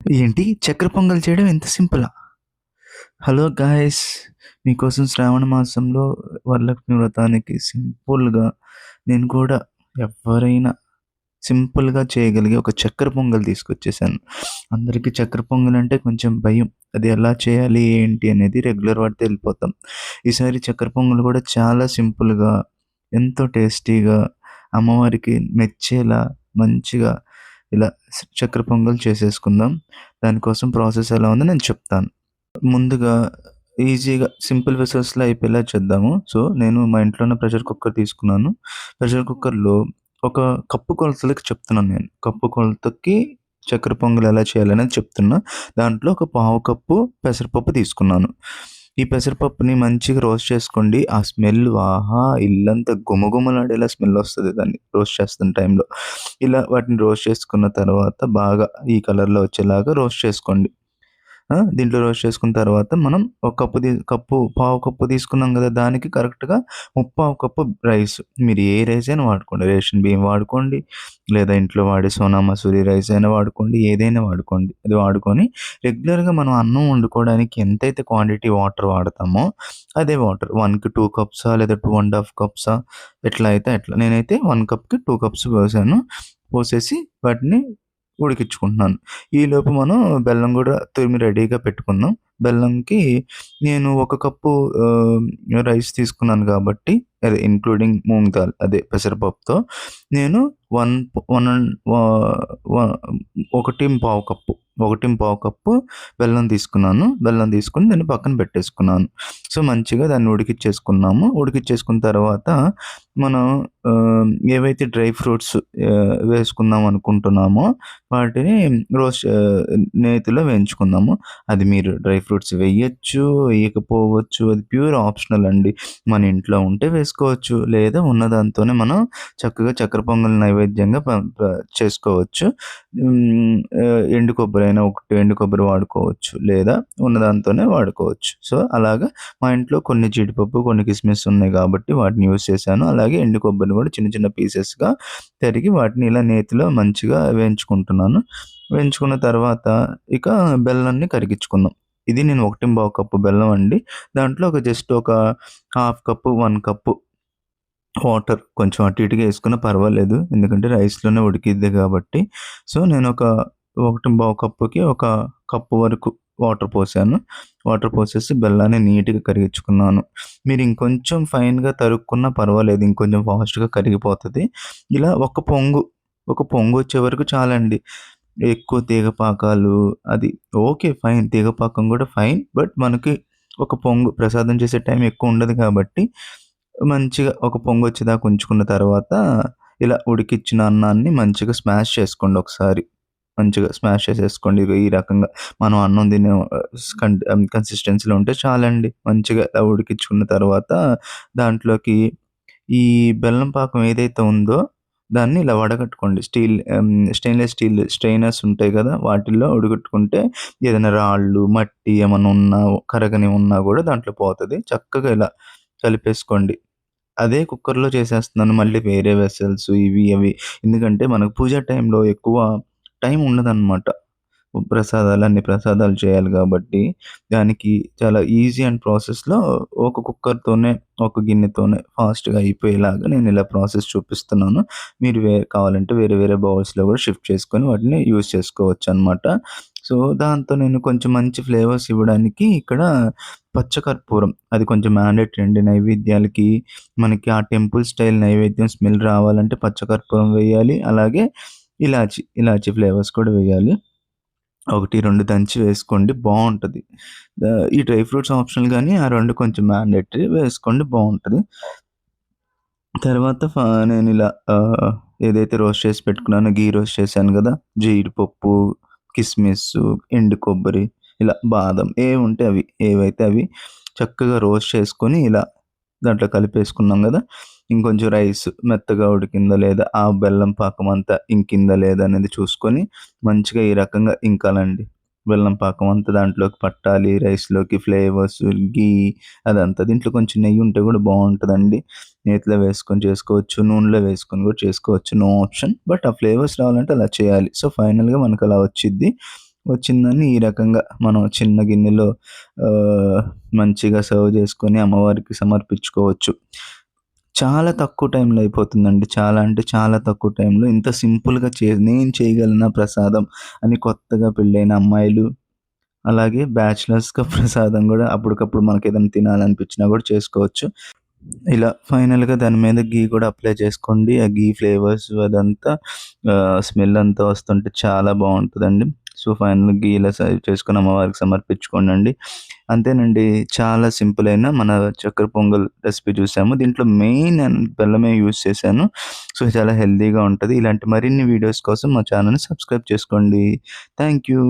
ఏంటి చక్కెర పొంగల్ చేయడం ఇంత సింపులా? Hello guys! మీకోసం శ్రావణ మాసంలో వరలక్ష్మి వ్రతానికి సింపుల్‌గా నేను కూడా ఎవ్వరైనా సింపుల్‌గా చేయగలిగే ఒక చక్కెర పొంగల్ తీసుకొచ్చేసాను. అందరికీ చక్కెర పొంగలంటే కొంచెం భయం. అది ఎలా చేయాలి, ఏంటి అనేది రెగ్యులర్ వాడితే ఎళ్ళిపోతాం. ఈసారి చక్కెర పొంగల్ కూడా చాలా సింపుల్‌గా, ఎంతో టేస్టీగా, అమ్మవారికి మెచ్చేలా మంచిగా ఇలా చక్కెర పొంగల్ చేసేసుకుందాం. దానికోసం ప్రాసెస్ ఎలా ఉందో నేను చెప్తాను. ముందుగా ఈజీగా సింపుల్ వెసల్స్‌లో అయిపోయేలా చేద్దాము. సో, నేను మా ఇంట్లోనే ప్రెషర్ కుక్కర్ తీసుకున్నాను. ప్రెషర్ కుక్కర్‌లో ఒక కప్పు కొలతలకి చెప్తున్నాను నేను. కప్పు కొలతకి చక్కెర పొంగల్ ఎలా చేయాలనేది చెప్తున్నా. దాంట్లో ఒక పావు కప్పు పెసరపప్పు తీసుకున్నాను. ఈ పెసరపప్పుని మంచిగా రోస్ట్ చేసుకోండి. ఆ స్మెల్ ఆహా! ఇల్లంతా గుమగుమలాడేలా స్మెల్ వస్తది దాన్ని రోస్ట్ చేస్తున్న టైంలో. ఇలా వాటిని రోస్ట్ చేసుకున్న తర్వాత బాగా ఈ కలర్‌లో వచ్చేలాగా రోస్ట్ చేసుకోండి. దీంట్లో రోస్ట్ చేసుకున్న తర్వాత మనం ఒక పావు కప్పు తీసుకున్నాం గదా! దానికి కరెక్ట్‌గా ముప్పావు కప్పు రైస్. మీరు ఏ రైస్ అయినా వాడుకోండి. రేషన్ బియ్యం వాడుకోండి, లేదా ఇంట్లో వాడే సోనా మసూరి రైస్ అయినా వాడుకోండి. ఏదైనా వాడుకోండి. అది వాడుకొని రెగ్యులర్‌గా మనం అన్నం వండుకోవడానికి ఎంతైతే క్వాంటిటీ వాటర్ వాడతామో అదే వాటర్ 1కి 2 కప్సా లేదా 2 ½ కప్సా ఎట్లా అయితే అట్లా. నేనైతే 1 కప్‌కి 2 కప్స్ పోసాను. పోసేసి వాటిని ఉడికించుకుంటున్నాను. ఈలోపు మనం బెల్లం గూడా తురిమి రెడీగా పెట్టుకుందాం. బెల్లంకి నేను ఒక కప్పు రైస్ తీసుకున్నాను గాబట్టి అదే ఇంక్లూడింగ్ మూంగ్ దాల్ అదే పెసరపప్పుతో నేను వన్ వన్ అండ్ వా వ 1:15 కప్పు, 1:15 కప్పు బెల్లం తీసుకున్నాను. బెల్లం తీసుకొని దాన్ని పక్కన పెట్టేసుకున్నాను. సో, మంచిగా దాన్ని ఉడికిచ్చేసుకున్నాము. ఉడికిచ్చేసుకున్న తర్వాత మనం ఏవైతే డ్రై ఫ్రూట్స్ వేసుకుందాం అనుకుంటున్నామో వాటిని నేతిలో వేయించుకుందాము. అది మీరు డ్రై ఫ్రూట్స్ వేయొచ్చు, వేయకపోవచ్చు. అది ప్యూర్ ఆప్షనల్ అండి. మన ఇంట్లో ఉంటే వేసుకోవచ్చు. లేదా ఉన్నదాంతోనే మనం చక్కగా చక్కెర పొంగల్ నైవేద్యంగా ప ప చేసుకోవచ్చు. ఎండు కొబ్బరైనా ఒకటి ఎండు కొబ్బరి వాడుకోవచ్చు. లేదా ఉన్నదాంతోనే వాడుకోవచ్చు. సో, అలాగా మా ఇంట్లో కొన్ని జీడిపప్పు, కొన్ని కిస్మిస్ ఉన్నాయి కాబట్టి వాటిని యూజ్ చేశాను. అలాగే ఎండు కొబ్బరిని కూడా చిన్న చిన్న పీసెస్‌గా తరిగి వాటిని ఇలా నేతిలో మంచిగా వేయించుకుంటున్నాను. వేయించుకున్న తర్వాత ఇక బెల్లాన్ని కరిగించుకుందాం. ఇది నేను 1:15 కప్పు బెల్లం అండి. దాంట్లో జస్ట్ ఒక హాఫ్ కప్పు, 1 కప్పు వాటర్ కొంచెం అటు ఇటుగా యేసుకున్నా పర్వాలేదు. ఎందుకంటే రైస్‌లోనే ఉడికిద్ది కాబట్టి. సో, నేనొక 1:15 కప్పుకి ఒక కప్పు వరకు వాటర్ పోసాను. వాటర్ పోసేసి బెల్లాన్ని నీట్‌గా కరిగించుకున్నాను. మీరు ఇంకొంచెం ఫైన్‌గా తరుక్కున్నా పర్వాలేదు. ఇంకొంచెం ఫాస్ట్‌గా కరిగిపోతది. ఇలా ఒక పొంగొచ్చే వరకు చాలండి. ఎక్కువ తీగ పాకాలు అది ఓకే. ఫైన్. తీగ పాకం గూడా ఫైన్. బట్ మనకి ఒక పొంగు ప్రసాదం చేసే టైం ఎక్కువుండదు కాబట్టి మంచిగా ఒక పొంగొచ్చేదాకా ఉంచుకున్న తర్వాత, ఇలా ఉడికిచ్చిన అన్నాన్ని మంచిగా స్మాష్ చేసుకోండి ఒకసారి. మంచిగా స్మాష్ చేసేసుకోండి. ఇగో ఈ రకంగా మనం అన్నం తినే కన్సిస్టెన్సీలో ఉంటే చాలండి. మంచిగా ఉడికించుకున్న తర్వాత దాంట్లోకి ఈ బెల్లం పాకం ఏదైతే ఉందో దాన్ని ఇలా వడగట్టుకోండి. స్టెయిన్‌లెస్ స్టీల్ స్ట్రెయినర్స్ ఉంటాయి గదా! వాటిల్లో వడగట్టుకుంటే ఏదైనా రాళ్ళు, మట్టి ఏమన్నా ఉన్నా, కరగనివి ఉన్నా గూడా దాంట్లో పోతది. చక్కగా ఇలా కలిపేసుకోండి. అదే కుక్కర్‌లో చేసేస్తున్నాను. మళ్ళీ వేరే వెసల్స్ ఇవి, అవి ఎందుకంటే మనకు పూజ టైంలో ఎక్కువ టైం ఉండదనమాట. అన్ని ప్రసాదాలు చేయాలి గాబట్టి, దానికి చాలా ఈజీ అండ్ ప్రాసెస్‌లో ఒక కుక్కర్‌తోనే, ఒక గిన్నెతోనే ఫాస్ట్‌గా అయిపోయేలాగా నేనిలా ప్రాసెస్ చూపిస్తున్నాను. మీరు కావాలంటే వేరే వేరే బౌల్స్‌లో గూడా షిఫ్ట్ చేసుకొని వాటిని యూజ్ చేసుకోవచ్చనమాట. సో, దాంతో నేను కొంచెం మంచి ఫ్లేవర్స్ ఇవ్వడానికి ఇక్కడ పచ్చకర్పూరం అది కొంచెం మ్యాండేటరీ అండి నైవేద్యాలకి. మనకి ఆ టెంపుల్ స్టైల్ నైవేద్యం స్మెల్ రావాలంటే పచ్చకర్పూరం వేయాలి. అలాగే ఇలాచీ ఫ్లేవర్స్ కూడా వేయాలి. 1, 2 దంచి వేసుకోండి బావుంటది. ఈ డ్రై ఫ్రూట్స్ ఆప్షనల్ గానీ, ఆ 2 కొంచెం మ్యాండేటరీ వేసుకోండి బావుంటది. తర్వాత నేనిలా ఏదైతే రోస్ట్ చేసి పెట్టుకున్నానో ఘీ రోస్ట్ చేశాను గదా! జీడిపప్పు, కిస్మిస్సు, ఎండు కొబ్బరి, ఇలా బాదం ఏవుంటే అవి, ఏవైతే అవి చక్కగా రోస్ట్ చేసుకొని ఇలా దాంట్లో కలిపేసుకున్నాం గదా! ఇంకొంచెం రైస్ మెత్తగా ఉడికిందా లేదా, ఆ బెల్లం పాకం అంతా ఇంకిందా లేదా అనేది చూసుకొని మంచిగా ఈ రకంగా ఇంకాలండి. బెల్లం పాకం అంతా దాంట్లోకి పట్టాలి. రైస్‌లోకి ఫ్లేవర్స్, ఘీ అదంతా. దీంట్లో కొంచెం నెయ్యి ఉంటే గూడా బావుంటదండి. నేతిలో వేసుకొని చేసుకోవచ్చు. నూనెలో వేసుకొని కూడా చేసుకోవచ్చు. No option. బట్ ఆ ఫ్లేవర్స్ రావాలంటే అలా చేయాలి. సో, ఫైనల్‌గా మనకలా వచ్చిద్ది. వచ్చిందని ఈ రకంగా మనం చిన్న గిన్నెలో మంచిగా సర్వ్ చేసుకొని అమ్మవారికి సమర్పించుకోవచ్చు. చాలా తక్కువ టైంలో అయిపోతుందండి. చాలా అంటే చాలా తక్కువ టైంలో ఇంత సింపుల్‌గా నేను చేయగలనా ప్రసాదం అని కొత్తగా పెళ్ళైన అమ్మాయిలు, అలాగే బ్యాచిలర్స్‌గా ప్రసాదం గూడా అప్పటికప్పుడు మనకేదైనా తినాలనిపించినా గూడా చేసుకోవచ్చు. ఇలా ఫైనల్‌గా దాని మీద ఘీ కూడా అప్లై చేసుకోండి. ఆ ఘీ ఫ్లేవర్స్ అదంతా స్మెల్ అంతా వస్తుంటే చాలా బావుంటదండి. సో, ఫైనల్‌గా ఘీలో సర్వ్ చేసుకొని అమ్మవారికి సమర్పించుకోండండి. అంతేనండి. చాలా సింపుల్ అయిన మన చక్కెర పొంగల్ రెసిపీ చూసాము. దీంట్లో మెయిన్ బెల్లమే యూజ్ చేశాను. సో, చాలా హెల్తీగా ఉంటది. ఇలాంటి మరిన్ని వీడియోస్ కోసం మా ఛానెల్‌ని సబ్స్క్రైబ్ చేసుకోండి. Thank you.